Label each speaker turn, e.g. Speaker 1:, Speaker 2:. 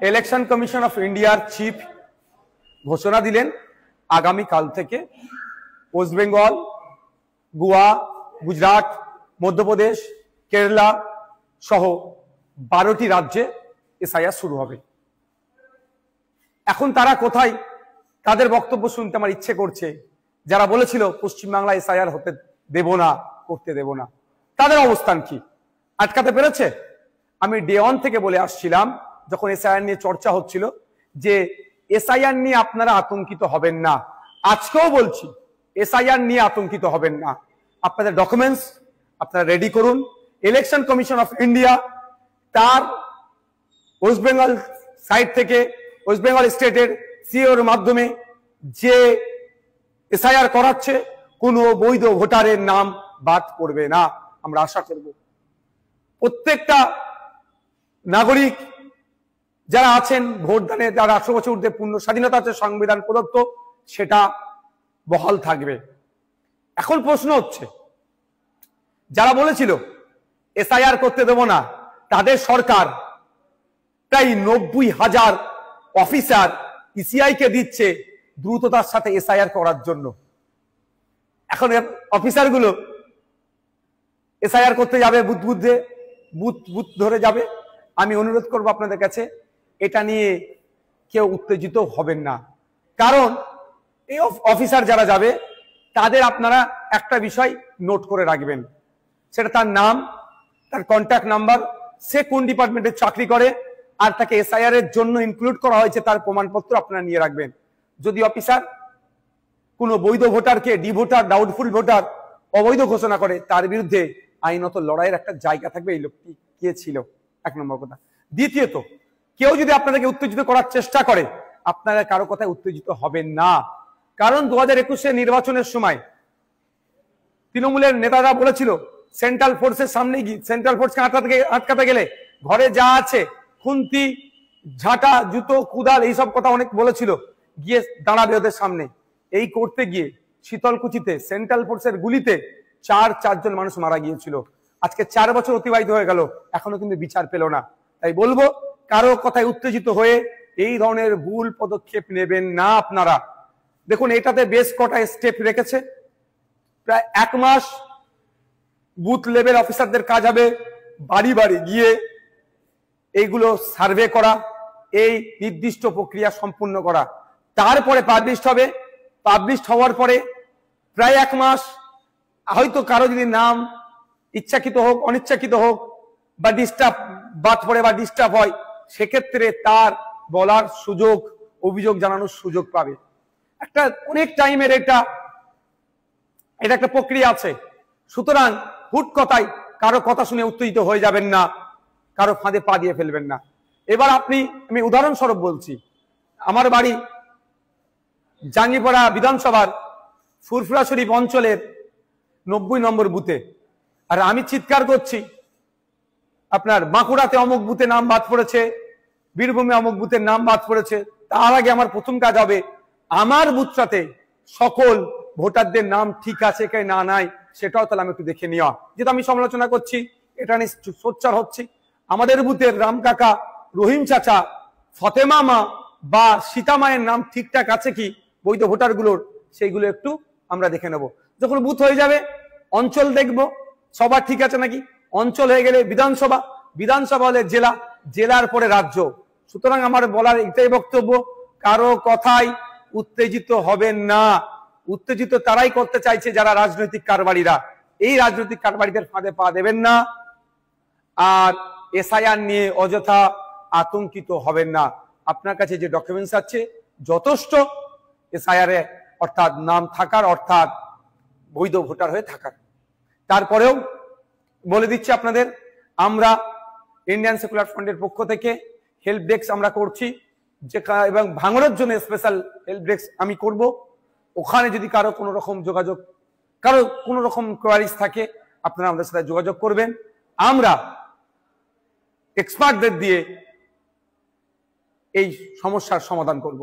Speaker 1: Election commission of ইন্ডিয়ার chief ঘোষণা দিলেন আগামী কাল থেকে ওয়েস্ট বেঙ্গল, গোয়া, গুজরাট, মধ্যপ্রদেশ, কেরালা সহ 12টি রাজ্যে এসআইআর শুরু হবে। এখন তারা কোথায়? তাদের বক্তব্য শুনতে আমার ইচ্ছে করছে। যারা বলেছিল পশ্চিমবাংলায় এসআইআর হতে দেব না, করতে দেব না, তাদের অবস্থান কি? আটকাতে পেরেছে? আমি ডে 1 থেকে বলে আসছিলাম, যখন এসআইআর নিয়ে চর্চা হচ্ছিল, যে এসআইআর নিয়ে আপনারা আতঙ্কিত হবেন না। আজকেও বলছি, এসআইআর নিয়ে আতঙ্কিত হবেন না। আপনাদের ডকুমেন্টস আপনারা রেডি করুন। ইলেকশন কমিশন অফ ইন্ডিয়া তার ওয়েস্ট বেঙ্গল সাইড থেকে, ওয়েস্ট বেঙ্গল স্টেটের সিওর মাধ্যমে যে এসআইআর করাচ্ছে, কোনো বৈধ ভোটারের নাম বাদ পড়বে না। আমরা আশা করব প্রত্যেকটা নাগরিক যারা আছেন ভোটদানে, যারা 18 বছর ঊর্ধ্বে পূর্ণ স্বাধীনতা আছে সংবিধান প্রদত্ত, সেটা বহাল থাকবে। এখন প্রশ্ন হচ্ছে, যারা বলেছিল এসআইআর করতে দেব না, তাদের সরকার প্রায় 90,000 অফিসার ইসিআই কে দিচ্ছে দ্রুততার সাথে এসআইআর করার জন্য। এখন অফিসারগুলো এসআইআর করতে যাবে, বুথ ধরে যাবে। আমি অনুরোধ করব আপনাদের কাছে, এটা নিয়ে কেউ উত্তেজিত হবেন না। কারণ এই অফিসার যারা যাবে, তাদের আপনারা একটা বিষয় নোট করে রাখবেন, সেটা তার নাম, তার কন্ট্যাক্ট নাম্বার, সে কোন ডিপার্টমেন্টে চাকরি করে, আর তাকে এসআইআর এর জন্য ইনক্লুড করা হয়েছে তার প্রমাণপত্র আপনারা নিয়ে রাখবেন। যদি অফিসার কোনো বৈধ ভোটারকে ডি ভোটার, ডাউটফুল ভোটার, অবৈধ ঘোষণা করে, তার বিরুদ্ধে আইনত লড়াইয়ের একটা জায়গা থাকবে। এই লোকটি কে ছিল, 1 নম্বর কথা। দ্বিতীয়ত, কেউ যদি আপনাদেরকে উত্তেজিত করার চেষ্টা করে, আপনারা কারো কথায় উত্তেজিত হবেন না। কারণ 2021 নির্বাচনের সময় তৃণমূলের নেতারা বলেছিল, সেন্ট্রাল ফোর্সের সামনে গিয়ে, সেন্ট্রাল ফোর্সকে আটকাতে গেলে ঘরে যা আছে, খুন্তি, ঝাঁটা, জুতো, কুদাল, এইসব কথা অনেক বলেছিল, গিয়ে দাঁড়াবে ওদের সামনে। এই করতে গিয়ে শীতলকুচিতে সেন্ট্রাল ফোর্সের গুলিতে 4 জন মানুষ মারা গিয়েছিল। আজকে 4 বছর অতিবাহিত হয়ে গেল, এখনো কিন্তু বিচার পেল না। তাই বলবো, কারো কথায় উত্তেজিত হয়ে এই ধরনের ভুল পদক্ষেপ নেবেন না আপনারা। দেখুন, এটাতে বেশ কটা স্টেপ রেখেছে। প্রায় 1 মাস বুথ লেভেল অফিসারদের কাজ হবে বাড়ি বাড়ি গিয়ে এইগুলো সার্ভে করা, এই নির্দিষ্ট প্রক্রিয়া সম্পূর্ণ করা। তারপরে পাবলিশ হবে। পাবলিশ হওয়ার পরে প্রায় 1 মাস, হয়তো কারো যদি নাম ইচ্ছাকৃত হোক, অনিচ্ছাকৃত হোক, বা ডিস্টার্ব বাদ পড়ে বা ডিস্টার্ব হয়, সেক্ষেত্রে তার বলার সুযোগ, অভিযোগ জানানোর সুযোগ পাবে। একটা অনেক টাইমের এটা একটা প্রক্রিয়া আছে। সুতরাং হুট কথায় কারো কথা শুনে উত্তেজিত হয়ে যাবেন না, কারো ফাঁদে পা দিয়ে ফেলবেন না। এবার আমি উদাহরণস্বরূপ বলছি, আমার বাড়ি জাঙ্গিপাড়া বিধানসভার ফুরফুরা শরীফ অঞ্চলের 90 নম্বর বুথে, আর আমি চিৎকার করছি, আপনার বাঁকুড়াতে অমুক বুথে নাম বাদ পড়েছে, বীরভূমে অমুক বুথের নাম বাদ পড়েছে। তার আগে আমার প্রথম কাজ হবে আমার বুথটাতে সকল ভোটারদের নাম ঠিক আছে কি না নাই, সেটাও তাহলে আমি একটু দেখে নেওয়া। যেটা আমি সমালোচনা করছি, এটা নিয়ে সোচ্চার হচ্ছি, আমাদের বুথের রাম কাকা, রহিম চাচা, ফতেমা মা বা সীতা মায়ের নাম ঠিকঠাক আছে কি বৈধ ভোটারগুলোর, সেইগুলো একটু আমরা দেখে নেব। যখন বুথ হয়ে যাবে, অঞ্চল দেখব সবার ঠিক আছে নাকি। অঞ্চল হয়ে গেলে বিধানসভা, বিধানসভা হলে জেলা, জেলার পরে রাজ্য। সুতরাং আমার বলার এটাই বক্তব্য, কারো কথায় উত্তেজিত হবেন না। উত্তেজিত তারাই করতে চাইছে যারা রাজনৈতিক কারবারিরা। এই রাজনৈতিক কারবারিদের ফাঁদে পা দেবেন না। আর এসআইআর নিয়ে অযথা আতঙ্কিত হবেন না। আপনার কাছে যে ডকুমেন্টস আছে যথেষ্ট এসআইআর এ, অর্থাৎ নাম থাকার, অর্থাৎ বৈধ ভোটার হয়ে থাকার। তারপরেও বলে দিচ্ছি আপনাদের, আমরা ইন্ডিয়ান সেকুলার ফ্রন্টের পক্ষ থেকে হেল্প ডেস্ক আমরা করছি, যে এবং ভাঙনের জন্য স্পেশাল হেল্প ডেস্ক আমি করব। ওখানে যদি কারো কোনো রকম যোগাযোগ, কারো কোনো রকম কোয়ারিজ থাকে, আপনারা আমাদের সাথে যোগাযোগ করবেন। আমরা এক্সপার্টদের দিয়ে এই সমস্যার সমাধান করব।